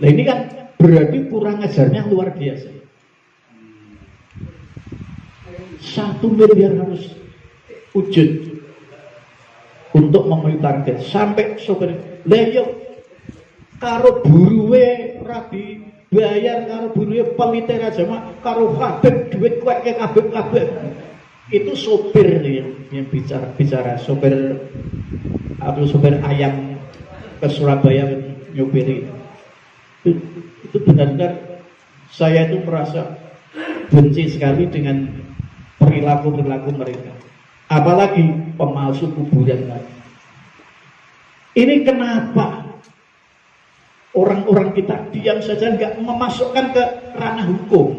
Nah ini kan berarti kurang ajarnya luar biasa. 1 miliar harus wujud untuk memenuhi target sampai sopir. Lah yo karo buruwe ora dibayar, karo buruwe pelite aja mak karo Habib duit kuwek kabeh. Itu sopir yang bicara sopir atau sopir ayam ke Surabaya nyopiri. Itu benar-benar saya itu merasa benci sekali dengan perilaku mereka. Apalagi pemalsu kuburan lagi. Ini kenapa orang-orang kita diam saja nggak memasukkan ke ranah hukum?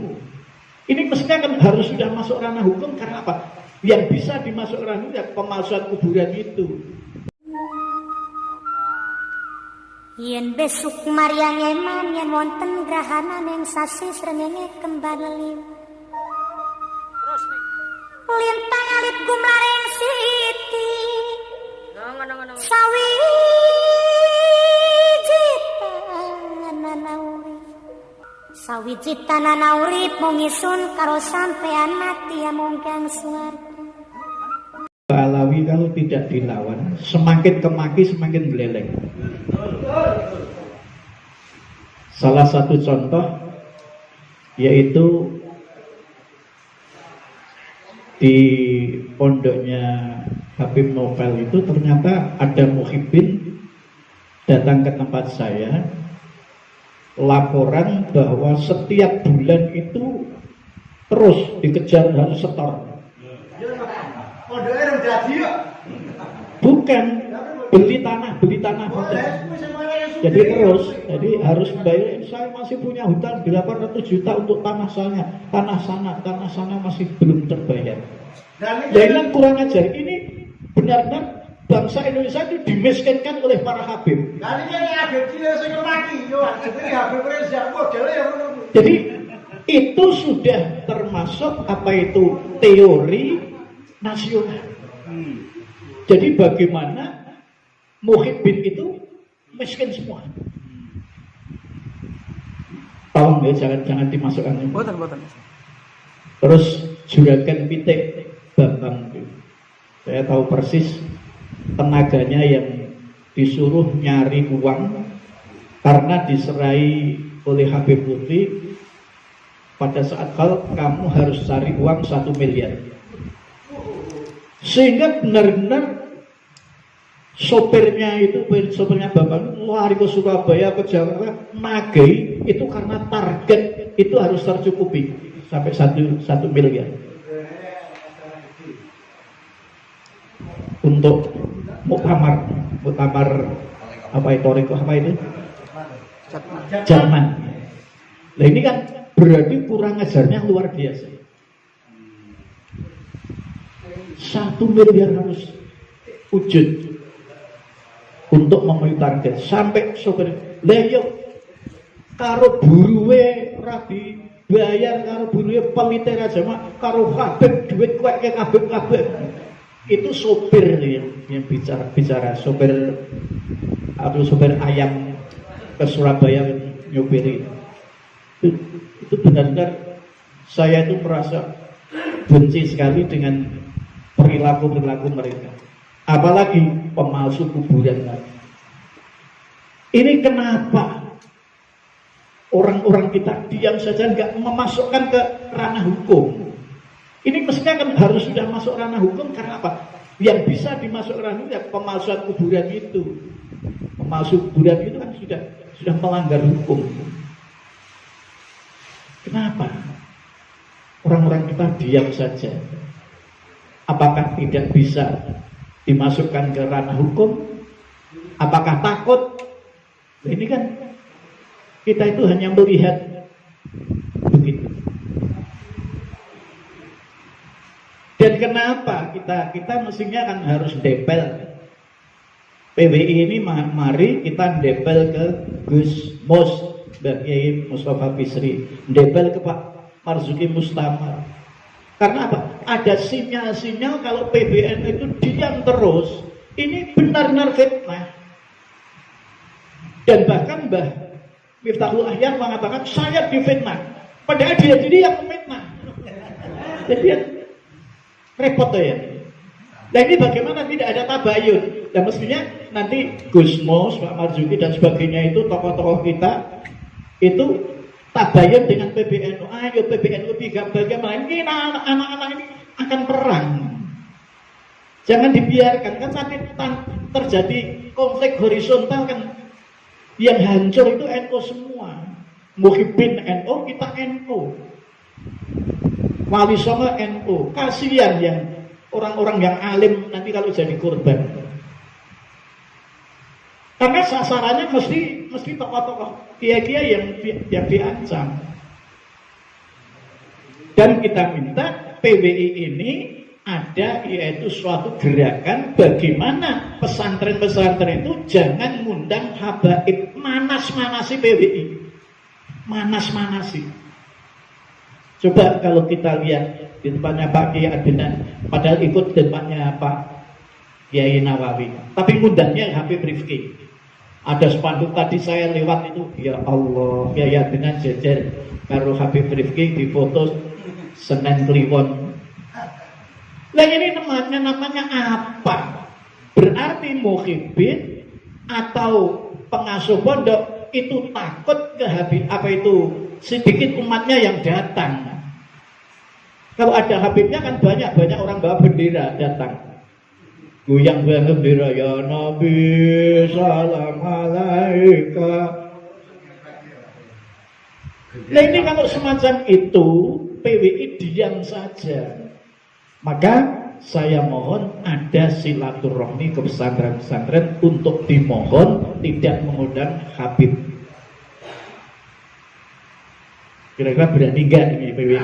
Ini mestinya kan harus sudah masuk ranah hukum karena apa? Yang bisa dimasuk ranah ya pemalsuan kuburan itu. Yen besuk Maryang eman yen wonten grahana ning sasi srengenge kembar liu. Lintang alit gumlaring siti. Sawi Sawijita nanauri mongisun karo sampean mati amongkang swarga. Alawi kalau tidak dilawan, semakin kemaki semakin beleleng. Salah satu contoh yaitu di pondoknya Habib Novel itu ternyata ada muhibbin datang ke tempat saya, laporan bahwa setiap bulan itu terus dikejar harus setor. Bukan beli tanah. Jadi harus bayar. Saya masih punya hutang 800 juta untuk tanah sana masih belum terbayar. Dan kurang ajar. Ini benar-benar bangsa Indonesia itu dimiskinkan oleh para Habib. Jadi itu sudah termasuk apa itu teori nasional. Jadi bagaimana muhibbin itu miskin semua. Tolong ya jangan dimasukkan. Boten. Terus juragan pitik Bambang itu. Saya tahu persis tenaganya yang disuruh nyari uang karena diserai oleh Habib Lutfi pada saat kamu harus cari uang 1 miliar. Sehingga benar-benar sopirnya Bambang lari ke Surabaya, ke Jakarta, nagih itu karena target itu harus tercukupi sampai 1 miliar untuk muktamar apa itu Jerman. Nah ini kan berarti kurang ajarnya luar biasa. 1 miliar harus wujud untuk memenuhi target sampai sopir. Lah yo karo buruwe ora dibayar, karo buruwe pelite aja mak karo Habib duit kuwek kabeh. Itu sopir yang bicara sopir atau sopir ayam ke Surabaya nyopiri. Itu benar-benar saya itu merasa benci sekali dengan perilaku mereka. Apalagi pemalsu kuburan lagi. Ini kenapa orang-orang kita diam saja nggak memasukkan ke ranah hukum? Ini mestinya kan harus sudah masuk ranah hukum karena apa? Yang bisa dimasuk ranah ya pemalsuan kuburan itu. Pemalsu kuburan itu kan sudah melanggar hukum. Kenapa orang-orang kita diam saja? Apakah tidak bisa dimasukkan ke ranah hukum? Apakah takut? Ini kan kita itu hanya melihat begitu. Dan kenapa kita mestinya kan harus depel. PBI ini mari kita depel ke Gus Mus, Mbak Kiai Mustafa Bisri, depel ke Pak Marzuki Mustamar. Karena apa? Ada sinyal-sinyal kalau PBN itu diam terus, ini benar-benar fitnah. Dan bahkan Miftahul Ahyar mengatakan saya difitnah, padahal dia sendiri yang memfitnah. Jadi repot tuh ya. Nah ini bagaimana tidak ada tabayun? Dan mestinya nanti Gus Mus, Pak Marzuki dan sebagainya itu tokoh-tokoh kita itu tabayun dengan PBNU. Ayo PBNU 3 bagaimana ini anak-anak ini akan perang. Jangan dibiarkan, kan sampai terjadi konflik horizontal kan, yang hancur itu NU semua. Muhibbin NU, kita NU. Wali Songo NU. Kasihan yang orang-orang yang alim nanti kalau jadi korban. Karena sasarannya mesti tokoh-tokoh kiai-kiai yang diancam. Dan kita minta PWI ini ada yaitu suatu gerakan bagaimana pesantren-pesantren itu jangan ngundang habaib, manas-manasi PWI. Manas-manasi. Coba kalau kita lihat di tempatnya Pak Kiai Adnan, padahal ikut tempatnya Pak Kiai Nawawi, tapi ngundangnya Habib Rifki. Ada spanduk tadi saya lewat itu, ya Allah, Kiai Adnan jejer karo Habib Rifki di foto Senen Kliwon. Nah ini namanya apa? Berarti muhibbin atau pengasuh pondok itu takut ke Habib, apa itu sedikit umatnya yang datang. Kalau ada Habibnya kan banyak orang bawa bendera datang. Goyang bendera ya Nabi salam alaika. Nah ini kalau semacam itu PWI diam saja. Maka saya mohon ada silaturahmi ke pesantren-pesantren untuk dimohon tidak mengundang Habib. Kira-kira berani enggak ini PWI?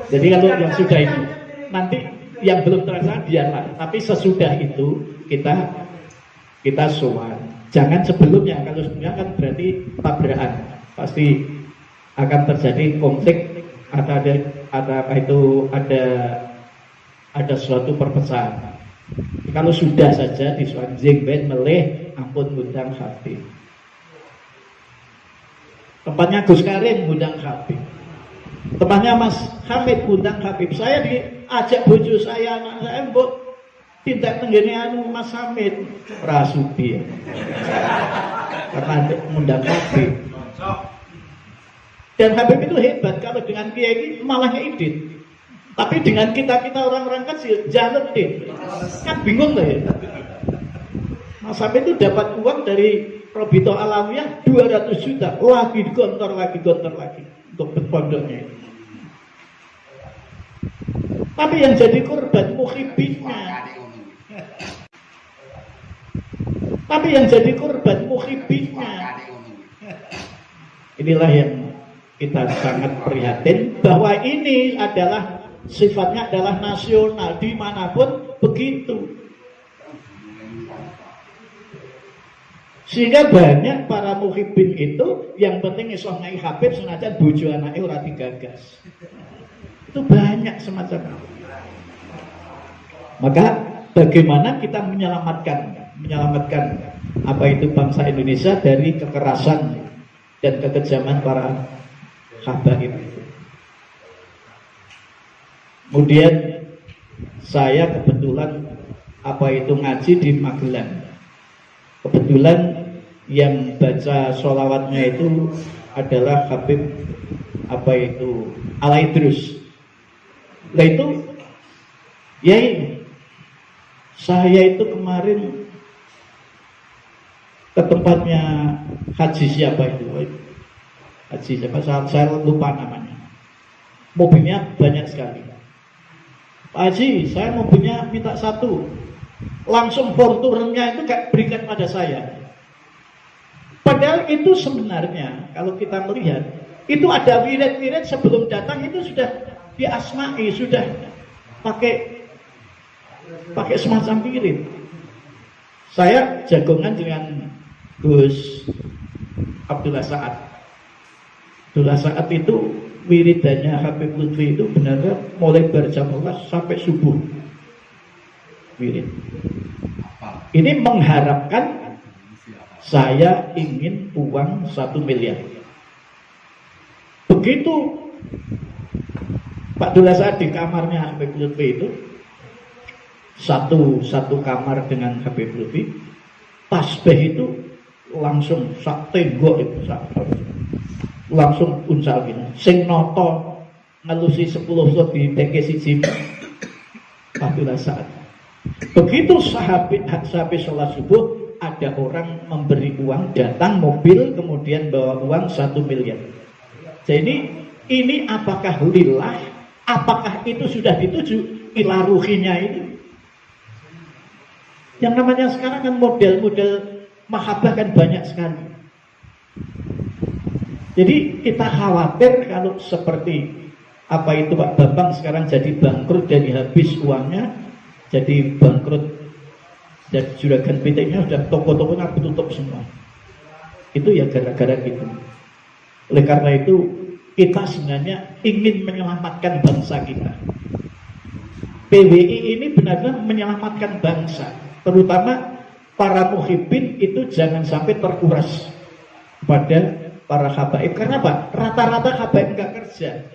Jadi kalau yang sudah itu, nanti yang belum terlaksana biarlah. Tapi sesudah itu kita sowan. Jangan sebelumnya, kalau sebelumnya kan berarti tabrakan. Pasti akan terjadi konflik ada suatu perpecahan. Kalau sudah saja diswanjing ben meleh ampun ngundang Habib. Tempatnya Gus Karim ngundang Habib. Tempatnya Mas Hamid ngundang Habib. Saya diajak bojo saya, anak saya mbok tindak tenggene anu Mas Hamid Rasudi. Karena ngundang Habib. Dan Habib itu hebat, kalau dengan kiai ini malah ngedit. Tapi dengan kita orang-orang kecil jalur deh. Kan bingung loh ya. Mas Habib itu dapat uang dari Robito Alawiyah 200 juta. Lagi digontor lagi untuk pondoknya. Tapi yang jadi korban muhibbinya. Inilah yang kita sangat prihatin bahwa ini adalah sifatnya adalah nasional dimanapun begitu. Sehingga banyak para muhibbin itu yang penting iso ngai Habib senajan bojo anake ora digagas. Itu banyak semacam itu. Maka bagaimana kita menyelamatkan apa itu bangsa Indonesia dari kekerasan dan kekejaman para habaib itu. Kemudian saya kebetulan apa itu ngaji di Magelang. Kebetulan yang baca sholawatnya itu adalah Habib apa itu Alaidrus. Nah itu ya ini saya itu kemarin ke tempatnya Haji siapa itu? Haji siapa? Saya lupa namanya. Mobilnya banyak sekali. Pak Haji, saya mobilnya minta satu. Langsung Fortunernya itu kayak berikan pada saya. Padahal itu sebenarnya kalau kita melihat itu ada wirid-wirid sebelum datang itu sudah diasmai, sudah pakai semacam wirid. Saya jagongan dengan Gus Abdullah Sa'ad. Abdullah Sa'ad itu wiridannya Habib Lutfi itu benar-benar mulai berjam 11 sampai subuh. wirid. Ini mengharapkan saya ingin uang 1 miliar. Begitu Pak Dullah Saad di kamarnya Habib Lutfi itu, satu kamar dengan Habib Lutfi, tasbih itu langsung sak tenggok itu, langsung unsal gini. Sing noto ngelusi 10 slot di TK siji Pak Dullah Saad. Begitu habis sholat subuh, ada orang memberi uang, datang mobil, kemudian bawa uang 1 miliar. Jadi ini apakah lillah, apakah itu sudah dituju ila ruhinya itu? Yang namanya sekarang kan model-model mahabbah kan banyak sekali. Jadi kita khawatir kalau seperti apa itu Pak Bambang sekarang jadi bangkrut, jadi habis uangnya, jadi bangkrut, dan juragan PT-nya sudah toko-tokonya tutup semua. Itu ya gara-gara gitu. Oleh karena itu kita sebenarnya ingin menyelamatkan bangsa kita. PWI ini benar-benar menyelamatkan bangsa, terutama para muhibbin itu jangan sampai terkuras pada para habaib. Karena apa? Rata-rata habaib nggak kerja.